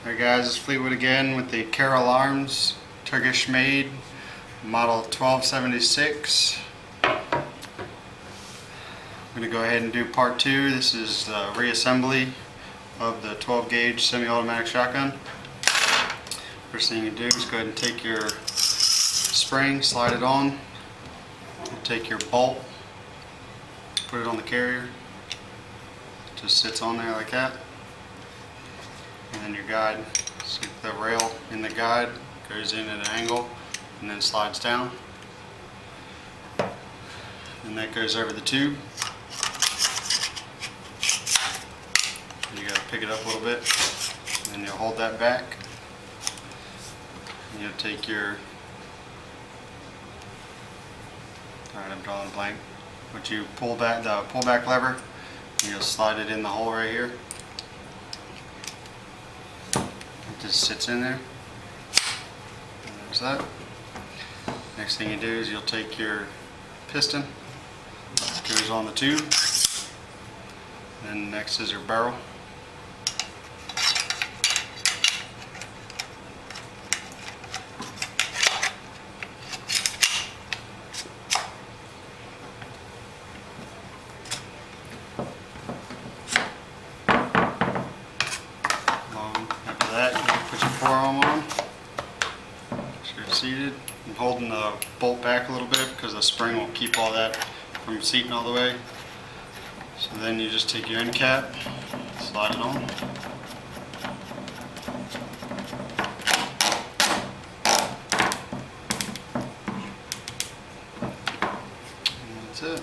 Alright guys, it's Fleetwood again with the Kral Arms Turkish made model 1276. I'm going to go ahead and do part 2. This is the reassembly of the 12 gauge semi-automatic shotgun. First thing you do is go ahead and take your spring, slide it on, take your bolt, put it on the carrier. It just sits on there like that. And then your guide, so the rail in the guide goes in at an angle and then slides down. And that goes over the tube. You got to pick it up a little bit, and then you'll hold that back. And you'll take your, alright, I'm drawing a blank. But you pull back the pullback lever, and you'll slide it in the hole right here. Just sits in there. And there's that. Next thing you do is you'll take your piston, that goes on the tube, and then next is your barrel. After that, you put your forearm on, so you're seated. I'm holding the bolt back a little bit because the spring will keep all that from seating all the way. So then you just take your end cap, slide it on. And that's it.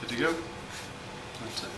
Good to go. That's it.